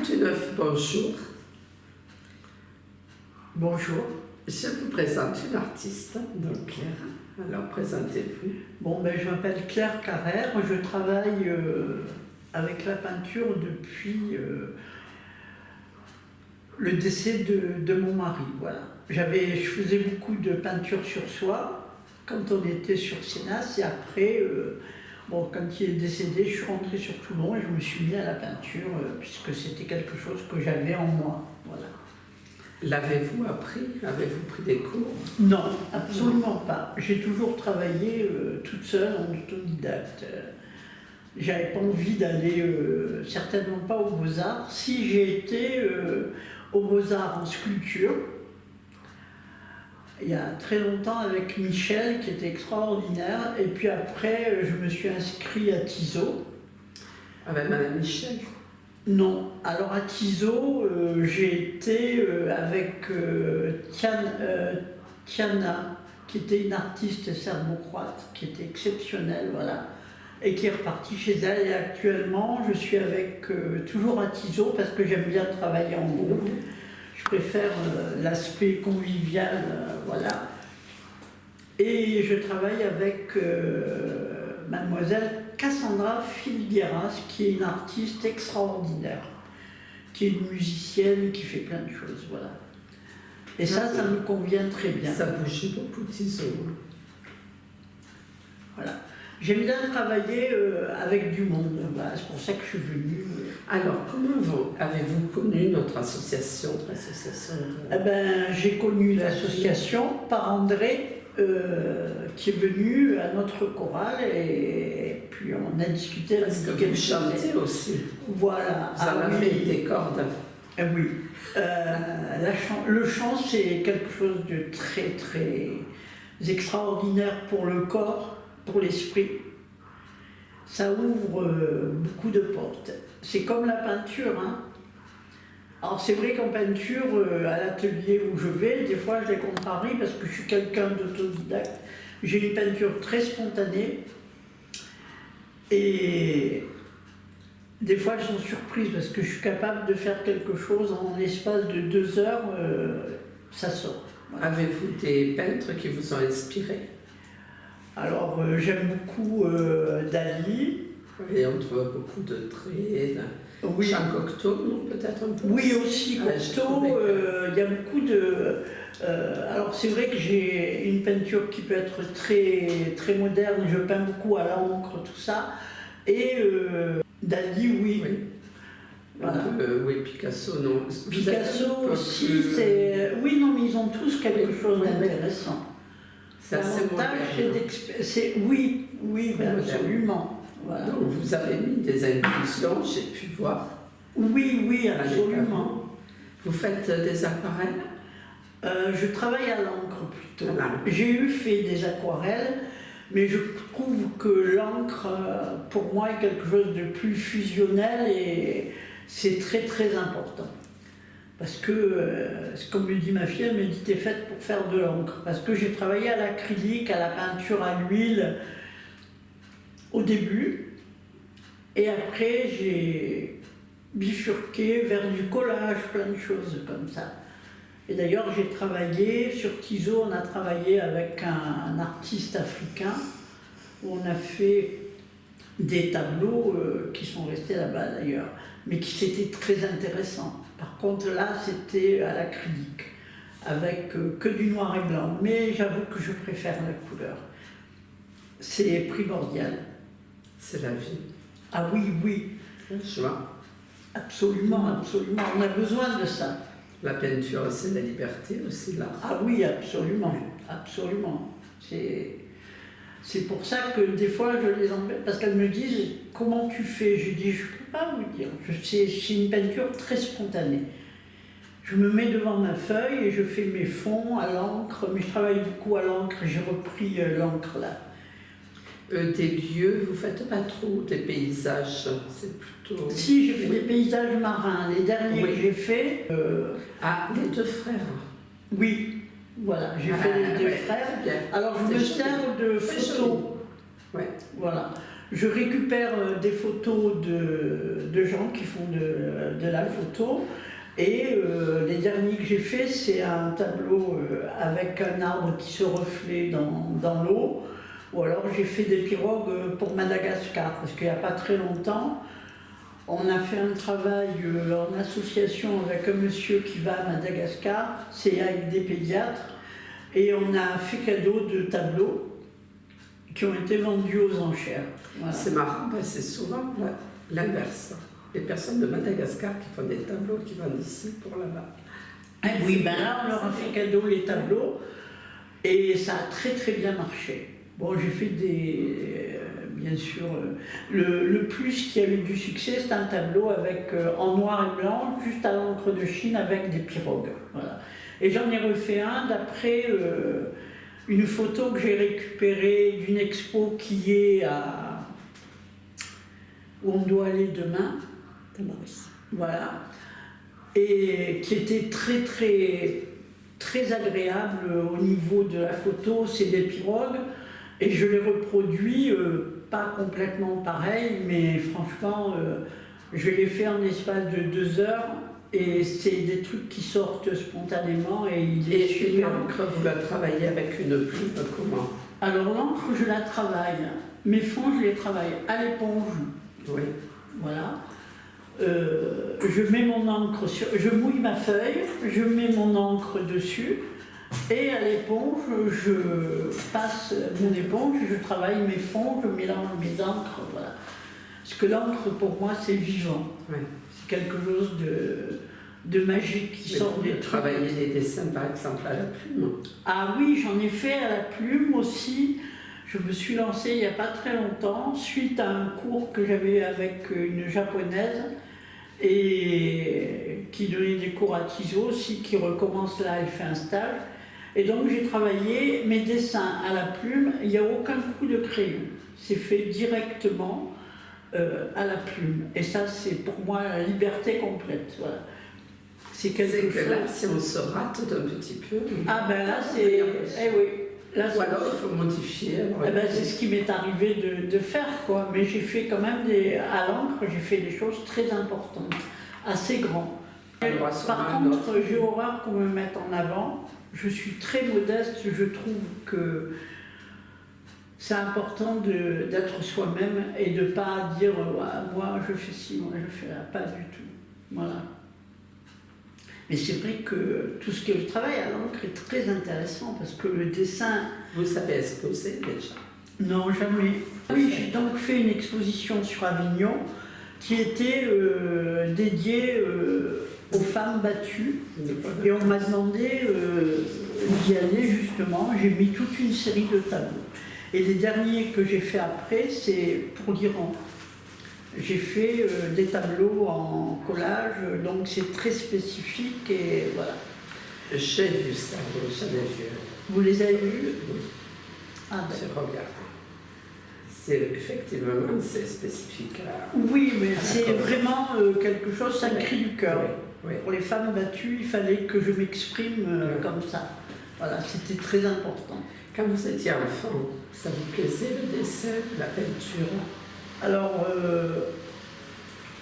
Marie Duneuf, bonjour. Bonjour. Je vous présente une artiste, donc Claire. Alors, présentez-vous. Bon, je m'appelle Claire Carrère. Je travaille avec la peinture depuis le décès de mon mari. Voilà. Je faisais beaucoup de peinture sur soie quand on était sur Sénas, et après, quand il est décédé, je suis rentrée sur Toulon et je me suis mis à la peinture puisque c'était quelque chose que j'avais en moi. Voilà. L'avez-vous appris? Avez-vous pris des cours? Non, absolument pas. J'ai toujours travaillé toute seule en autodidacte. J'avais pas envie d'aller, certainement pas aux Beaux-Arts. Si j'ai été aux Beaux-Arts en sculpture, il y a très longtemps avec Michel, qui était extraordinaire. Et puis après, je me suis inscrite à Tizot. Avec Madame Michel? Non. Alors à Tizot, j'ai été avec Tiana, qui était une artiste serbo-croate, qui était exceptionnelle, voilà, et qui est repartie chez elle. Et actuellement, je suis avec toujours à Tizot parce que j'aime bien travailler en groupe. Je préfère l'aspect convivial, voilà. Et je travaille avec mademoiselle Cassandra Filgueras, qui est une artiste extraordinaire, qui est une musicienne, qui fait plein de choses, voilà. Et ça me convient très bien. Ça bouge beaucoup, Tizot. Voilà. J'aime bien travailler avec du monde, voilà, c'est pour ça que je suis venue. Alors, comment avez-vous connu notre association, J'ai connu l'association par André, qui est venu à notre chorale, et puis on a discuté. Parce que vous chantez aussi. Voilà. Vous en avez des cordes. Oui. Le chant, c'est quelque chose de très, très extraordinaire pour le corps, pour l'esprit. Ça ouvre beaucoup de portes. C'est comme la peinture, hein. Alors c'est vrai qu'en peinture, à l'atelier où je vais, des fois je les contrarie parce que je suis quelqu'un d'autodidacte. J'ai une peinture très spontanée et des fois elles sont surprises parce que je suis capable de faire quelque chose en l'espace de 2 heures, ça sort. Voilà. Avez-vous des peintres qui vous ont inspiré? Alors j'aime beaucoup Dali. Et on trouve beaucoup de traits. Oui. Jean Cocteau, non, peut-être un peu. Oui, aussi Cocteau. Il y a beaucoup de. Alors c'est vrai que j'ai une peinture qui peut être très, très moderne. Je peins beaucoup à l'encre, tout ça. Et Dali, oui. Voilà. Oui, Picasso, non. Picasso aussi, c'est. Oui, non, mais ils ont tous quelque chose d'intéressant. C'est assez moderne. Oui, absolument. Voilà. Donc vous avez mis des inclusions, j'ai pu voir. Oui, absolument. Vous faites des aquarelles? Je travaille à l'encre plutôt. J'ai fait des aquarelles, mais je trouve que l'encre, pour moi, est quelque chose de plus fusionnel et c'est très très important. Parce que, comme me dit ma fille, elle me dit t'es faite pour faire de l'encre. Parce que j'ai travaillé à l'acrylique, à la peinture à l'huile au début, et après j'ai bifurqué vers du collage, plein de choses comme ça. Et d'ailleurs j'ai travaillé sur Tizot, on a travaillé avec un artiste africain, où on a fait des tableaux qui sont restés là-bas d'ailleurs, mais qui c'était très intéressant. Par contre là c'était à l'acrylique, avec que du noir et blanc, mais j'avoue que je préfère la couleur. C'est primordial. C'est la vie. Ah oui. Je vois. Absolument. On a besoin de ça. La peinture, c'est la liberté aussi, là. Ah oui, absolument. C'est pour ça que des fois je les embête, parce qu'elles me disent comment tu fais. Je dis je ne peux pas vous dire. C'est une peinture très spontanée. Je me mets devant ma feuille et je fais mes fonds à l'encre, mais je travaille beaucoup à l'encre. J'ai repris l'encre là. Des lieux, vous ne faites pas trop des paysages, c'est plutôt... Si, j'ai fait des paysages marins. Les derniers que j'ai faits... les 2 frères. Oui, voilà, j'ai fait les 2 frères. Alors je me sers de photos. Ouais. Voilà. Je récupère des photos de gens qui font de la photo. Et les derniers que j'ai fait, c'est un tableau avec un arbre qui se reflète dans l'eau. Ou alors j'ai fait des pirogues pour Madagascar, parce qu'il n'y a pas très longtemps, on a fait un travail en association avec un monsieur qui va à Madagascar, c'est avec des pédiatres, et on a fait cadeau de tableaux qui ont été vendus aux enchères. Voilà. C'est marrant, c'est souvent l'inverse. Les personnes de Madagascar qui font des tableaux qui vendent ici pour là-bas. Oui, ben là on leur a fait cadeau les tableaux, et ça a très très bien marché. Bon, j'ai fait bien sûr, le plus qui a eu du succès, c'est un tableau avec, en noir et blanc, juste à l'encre de Chine, avec des pirogues. Voilà. Et j'en ai refait un d'après une photo que j'ai récupérée d'une expo qui est où on doit aller demain. Voilà. Et qui était très très très agréable au niveau de la photo, c'est des pirogues. Et je les reproduis, pas complètement pareil, mais franchement, je les fais en espace de 2 heures et c'est des trucs qui sortent spontanément et il est super. L'encre, vous la travaillez avec une plume, comment? Alors l'encre, je la travaille. Mes fonds, je les travaille à l'éponge. Oui. Voilà. Je mets mon encre sur... Je mouille ma feuille, je mets mon encre dessus. Et à l'éponge, je passe mon éponge, je travaille mes fonds, je mélange mes encres, voilà. Parce que l'encre, pour moi, c'est vivant. Oui. C'est quelque chose de magique qui sort des trucs. Vous travaillez des dessins, par exemple, à la plume? Ah oui, j'en ai fait à la plume aussi. Je me suis lancée il n'y a pas très longtemps, suite à un cours que j'avais avec une japonaise, et qui donnait des cours à Tiso aussi, qui recommence là, elle fait un stage. Et donc j'ai travaillé mes dessins à la plume, il n'y a aucun coup de crayon, c'est fait directement à la plume. Et ça, c'est pour moi la liberté complète. Voilà. C'est quelque chose. Que là, si on se rate d'un petit peu. Ah ben là, c'est. Eh oui. Là, ou alors il faut modifier. Eh ben, c'est ce qui m'est arrivé de faire, quoi. Mais j'ai fait quand même à l'encre, j'ai fait des choses très importantes, assez grandes. Par contre, j'ai horreur qu'on me mette en avant. Je suis très modeste, je trouve que c'est important d'être soi-même et de ne pas dire moi je fais ci, moi je fais là, pas du tout. Voilà. Mais c'est vrai que tout ce que je travaille à l'encre est très intéressant parce que le dessin... Vous savez exposer déjà? Non, jamais. Oui, j'ai donc fait une exposition sur Avignon qui était dédiée aux femmes battues. Et on m'a demandé d'y aller justement. J'ai mis toute une série de tableaux. Et les derniers que j'ai fait après, c'est pour l'Iran. J'ai fait des tableaux en collage, donc c'est très spécifique et voilà. J'ai vu ça, j'avais vu. Vous les avez vus? Oui. Ah ben. J'ai regardé. Effectivement, c'est spécifique. Oui, mais c'est vraiment quelque chose, ça me crie du cœur. Oui. Pour les femmes battues, il fallait que je m'exprime comme ça. Voilà, c'était très important. Quand vous étiez enfant, ça vous plaisait le dessin, la peinture? Alors,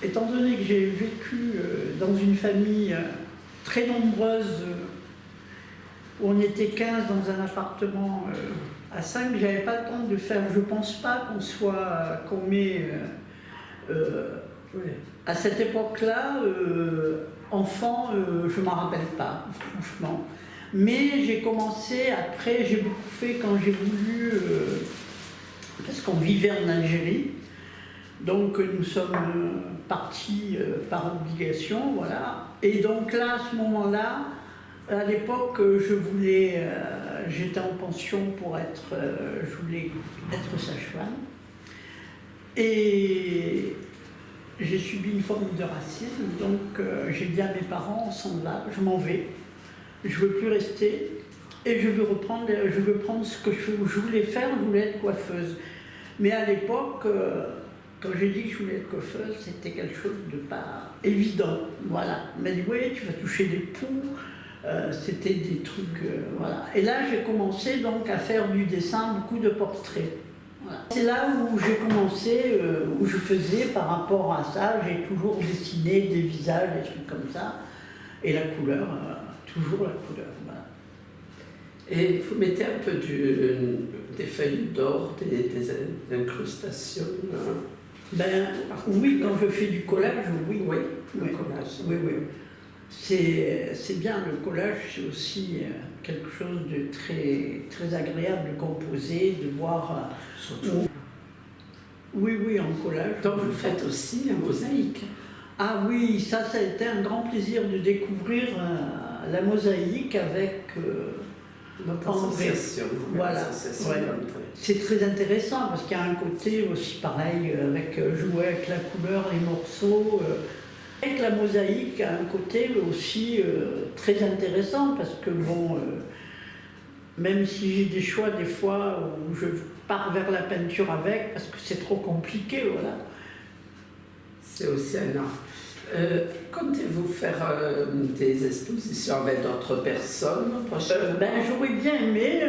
étant donné que j'ai vécu dans une famille très nombreuse, où on était 15 dans un appartement à 5, j'avais pas le temps de faire. Je pense pas qu'on met à cette époque-là, enfant, je m'en rappelle pas, franchement. Mais j'ai commencé après, j'ai beaucoup fait quand j'ai voulu, parce qu'on vivait en Algérie. Donc nous sommes partis par obligation, voilà. Et donc là, à ce moment-là, à l'époque, j'étais en pension je voulais être sage-femme. Et j'ai subi une forme de racisme, donc j'ai dit à mes parents, on s'en va, je m'en vais, je ne veux plus rester, et je veux prendre ce que je voulais faire, je voulais être coiffeuse. Mais à l'époque, quand j'ai dit que je voulais être coiffeuse, c'était quelque chose de pas évident. Voilà. On m'a dit, oui, tu vas toucher des poux. C'était des trucs, voilà. Et là, j'ai commencé donc à faire du dessin, beaucoup de portraits. Voilà. C'est là où j'ai commencé, où je faisais par rapport à ça, j'ai toujours dessiné des visages, des trucs comme ça, et la couleur, toujours la couleur. Voilà. Et vous mettez un peu des feuilles d'or, des incrustations. Ben, oui, quand je fais du collage, oui. Oui, oui. Collage. Oui, oui. C'est bien, le collage, c'est aussi quelque chose de très, très agréable de composer, de voir. Surtout. Oui, en collage. Donc vous faites aussi la mosaïque. Ah oui, ça a été un grand plaisir de découvrir la mosaïque avec Notre André. association. Voilà. Ouais. C'est très intéressant parce qu'il y a un côté aussi pareil, avec jouer avec la couleur, les morceaux. Avec la mosaïque, a un côté aussi très intéressant parce que bon, même si j'ai des choix des fois où je pars vers la peinture avec parce que c'est trop compliqué, voilà. C'est aussi un art. Comptez-vous faire des expositions avec d'autres personnes prochainement? J'aurais bien aimé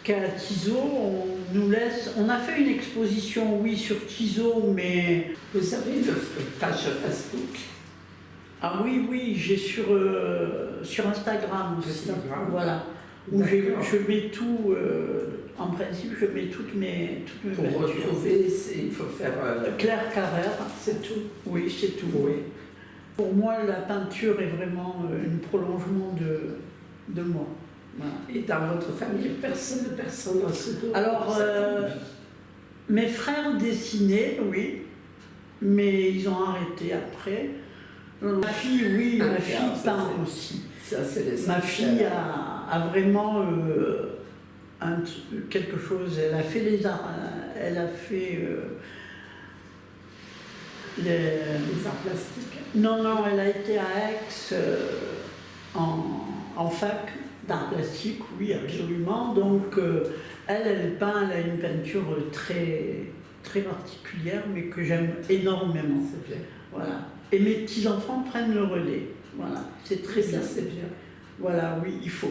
qu'à Tizot, on nous laisse. On a fait une exposition, oui, sur Tizot, mais. Vous avez une page Facebook? Ah oui, j'ai sur Instagram aussi. Instagram. Voilà. Où je mets tout, en principe, je mets toutes mes Pour peintures. retrouver, il faut faire. Claire Carrère. C'est tout. Oui, c'est tout. Oui. Pour moi, la peinture est vraiment un prolongement de moi. Voilà. Et dans votre famille, personne en se doute. Alors, mes frères dessinaient, oui, mais ils ont arrêté après. Ma fille, oui, ma fille peint aussi. Ça, c'est ma fille a vraiment quelque chose. Elle a fait les arts, elle a fait les arts plastiques. Non, elle a été à Aix en fac d'art plastique, oui, absolument. Donc, elle peint, elle a une peinture très, très particulière, mais que j'aime énormément. C'est bien. Voilà. Et mes petits-enfants prennent le relais. Voilà, c'est très bien. C'est bien. Voilà, oui, il faut.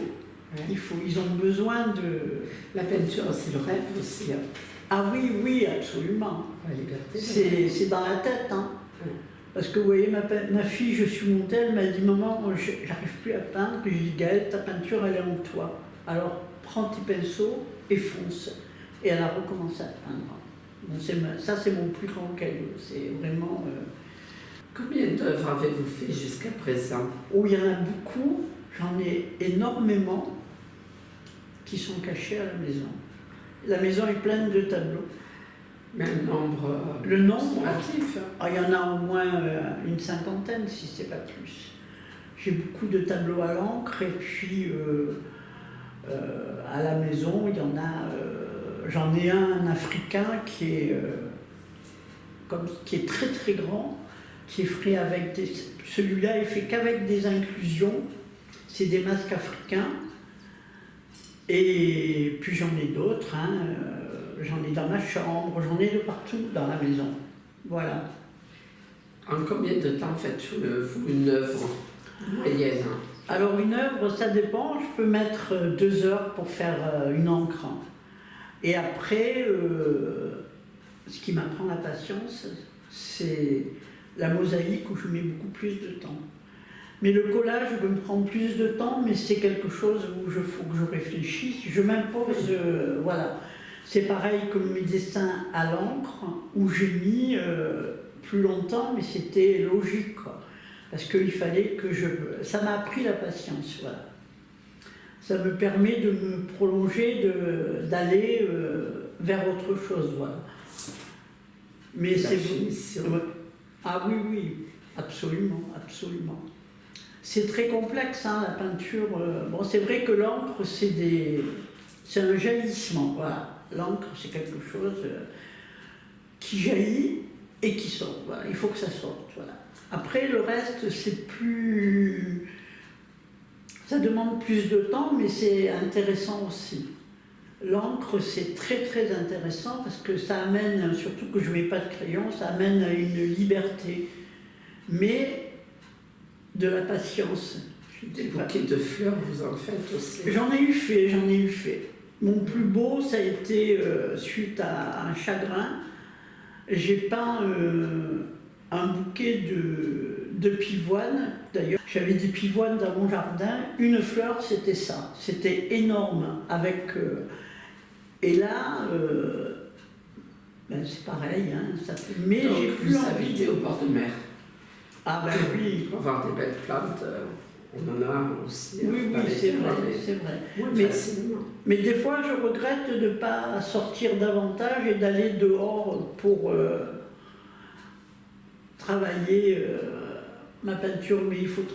Ouais. Ils ont besoin de... La peinture, c'est le rêve aussi. Hein. Ah oui, absolument. La liberté. C'est dans la tête, hein. Ouais. Parce que vous voyez, ma fille, je suis montée, elle m'a dit, maman, j'arrive plus à peindre. Je lui ai dit, Gaëlle, ta peinture, elle est en toi. Alors, prends tes pinceaux et fonce. Et elle a recommencé à peindre. Bon, ça, c'est mon plus grand caillou. C'est vraiment... Combien d'œuvres avez-vous fait jusqu'à présent? Oh, il y en a beaucoup. J'en ai énormément qui sont cachés à la maison. La maison est pleine de tableaux. Mais un nombre... Le nombre relatif. Il y en a au moins une cinquantaine, si ce n'est pas plus. J'ai beaucoup de tableaux à l'encre et puis à la maison, il y en a... J'en ai un africain qui est très très grand, qui est fait avec des... Celui-là est fait qu'avec des inclusions. C'est des masques africains. Et puis j'en ai d'autres, hein. J'en ai dans ma chambre, j'en ai de partout dans la maison. Voilà. En combien de temps faites-vous une œuvre moyenne? Alors une œuvre, ça dépend. Je peux mettre 2 heures pour faire une encre. Et après, ce qui m'apprend la patience, c'est la mosaïque où je mets beaucoup plus de temps. Mais le collage me prend plus de temps, mais c'est quelque chose où il faut que je réfléchisse. Je m'impose, voilà. C'est pareil comme mes dessins à l'encre, où j'ai mis plus longtemps, mais c'était logique, quoi. Parce qu'il fallait que ça m'a appris la patience, voilà. Ça me permet de me prolonger, d'aller vers autre chose, voilà. Mais c'est finition. Ah oui, absolument. C'est très complexe, hein, la peinture. Bon, c'est vrai que l'encre, c'est un jaillissement, voilà. L'encre, c'est quelque chose qui jaillit et qui sort, voilà. Il faut que ça sorte, voilà. Après, le reste, c'est plus... Ça demande plus de temps, mais c'est intéressant aussi. L'encre, c'est très très intéressant parce que ça amène, surtout que je ne mets pas de crayon, ça amène à une liberté. Mais de la patience. Des bouquets de fleurs, vous en faites aussi? J'en ai eu fait. Mon plus beau, ça a été suite à un chagrin. J'ai peint un bouquet de pivoines. D'ailleurs, j'avais des pivoines dans mon jardin. Une fleur, c'était ça. C'était énorme. Et là, ben c'est pareil. Hein, mais donc, j'ai plus vous envie habitez au bord de mer. Ah ben oui. Pour avoir des belles plantes, on en a aussi. Oui, dans les c'est vrai, terrains, c'est vrai. moins Mais- facilement. Mais des fois, je regrette de ne pas sortir davantage et d'aller dehors pour travailler ma peinture. Mais il faut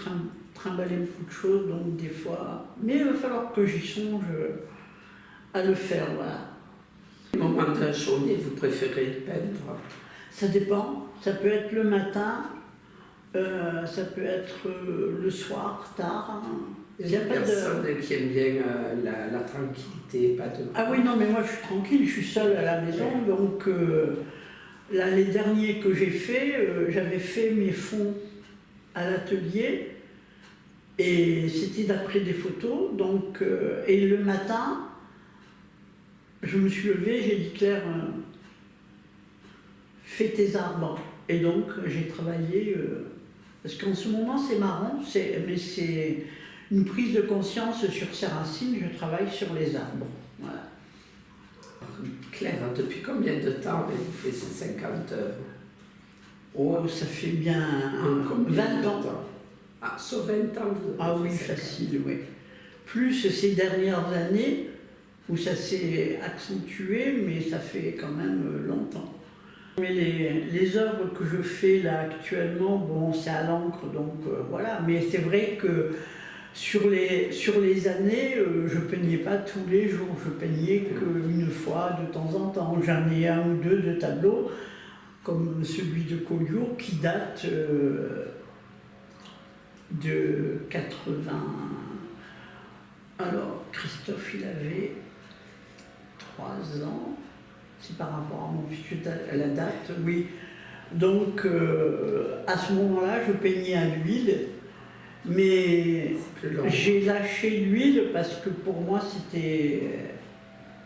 trimballer beaucoup de choses, donc des fois... Mais il va falloir que j'y songe à le faire, voilà. Au moment de la journée, vous préférez peindre? Ça dépend. Ça peut être le matin, ça peut être le soir, tard. Il y a des personnes qui aiment bien la tranquillité, pas de... Ah oui, non, mais moi je suis tranquille, je suis seule à la maison, donc là, les derniers que j'ai faits, j'avais fait mes fonds à l'atelier, et c'était d'après des photos, donc, et le matin, je me suis levée, j'ai dit Claire, fais tes arbres, et donc j'ai travaillé, parce qu'en ce moment c'est marrant, mais c'est une prise de conscience sur ses racines, je travaille sur les arbres. Voilà. Claire, depuis combien de temps avez-vous fait ces 50 œuvres? Oh, ça fait bien En combien 20 de ans. temps? Ah, sur 20 ans, vous Ah avez oui, fait 50. facile, oui. Plus ces dernières années, où ça s'est accentué, mais ça fait quand même longtemps. Mais les œuvres que je fais là actuellement, bon, c'est à l'encre, donc voilà. Mais c'est vrai que sur les années, je peignais pas tous les jours, je peignais qu'une fois de temps en temps. J'en ai un ou deux de tableaux, comme celui de Collioure, qui date de 80. Alors, Christophe, il avait 3 ans, c'est par rapport à mon fils, à la date, oui. Donc, à ce moment-là, je peignais à l'huile. Mais j'ai lâché l'huile parce que pour moi c'était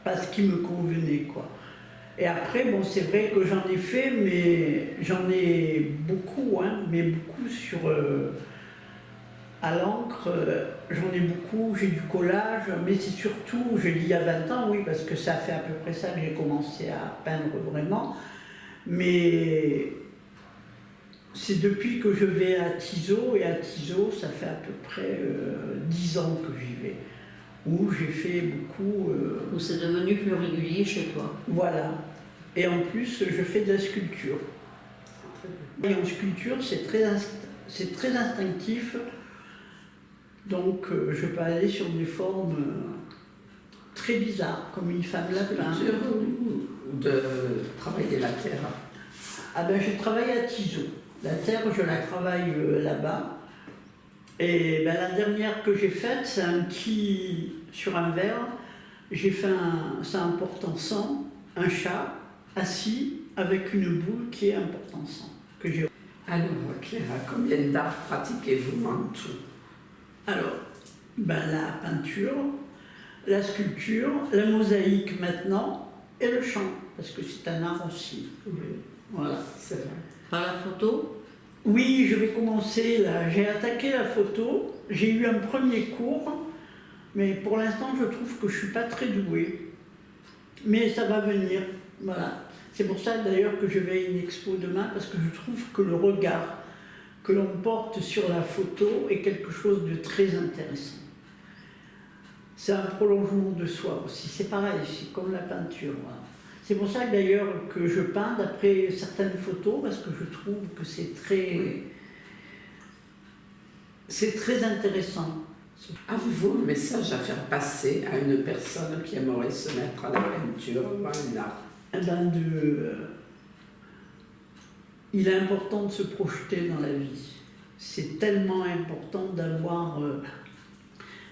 pas ce qui me convenait, quoi. Et après, bon, c'est vrai que j'en ai fait, mais j'en ai beaucoup, hein, mais beaucoup sur à l'encre, j'en ai beaucoup, j'ai du collage, mais c'est surtout, je dis il y a 20 ans, oui, parce que ça fait à peu près ça que j'ai commencé à peindre vraiment, mais c'est depuis que je vais à Tizot, et à Tizot, ça fait à peu près 10 ans que j'y vais, où j'ai fait beaucoup... Où c'est devenu plus régulier chez toi. Voilà. Et en plus, je fais de la sculpture. Et en sculpture, c'est très instinctif, donc je peux aller sur des formes très bizarres, comme une femme lapin. Sculpture ou de travailler la terre? Ah ben, je travaille à Tizot. La terre, je la travaille là-bas. Et ben, la dernière que j'ai faite, c'est un petit sur un verre. J'ai fait c'est un porte-encens, un chat assis avec une boule qui est un porte-encens. Alors, Claire, combien d'art pratiquez-vous en tout? Alors, ben, la peinture, la sculpture, la mosaïque maintenant, et le chant, parce que c'est un art aussi. Oui, Voilà. c'est vrai. Par la photo? Oui, je vais commencer là. J'ai attaqué la photo, j'ai eu un premier cours, mais pour l'instant, je trouve que je ne suis pas très douée. Mais ça va venir, voilà. C'est pour ça d'ailleurs que je vais à une expo demain, parce que je trouve que le regard que l'on porte sur la photo est quelque chose de très intéressant. C'est un prolongement de soi aussi, c'est pareil, c'est comme la peinture. Voilà. C'est pour ça d'ailleurs que je peins d'après certaines photos, parce que je trouve que c'est très intéressant. Avez-vous un message à faire passer à une personne qui aimerait se mettre à la peinture ou à un art? Eh ben il est important de se projeter dans la vie. C'est tellement important d'avoir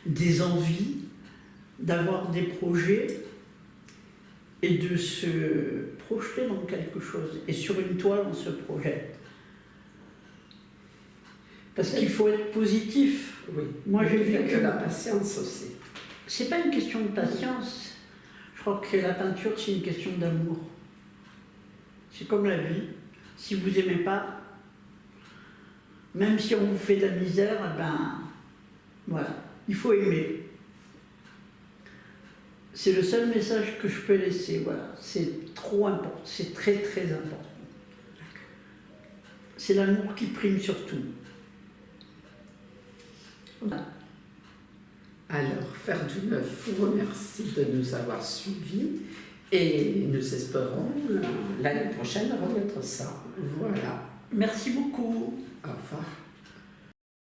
des envies, d'avoir des projets et de se projeter dans quelque chose. Et sur une toile, on se projette. Parce qu'il faut être positif. Oui. Moi, j'ai vécu vécu de la patience aussi. C'est pas une question de patience, crois que la peinture, c'est une question d'amour. C'est comme la vie. Si vous n'aimez pas, même si on vous fait de la misère, eh ben, voilà, il faut aimer. C'est le seul message que je peux laisser, voilà. C'est trop important, c'est très très important. C'est l'amour qui prime surtout. Voilà. Alors, Faire du Neuf vous remercie de nous avoir suivis et nous espérons l'année prochaine remettre ça. Voilà. Merci beaucoup. Au revoir.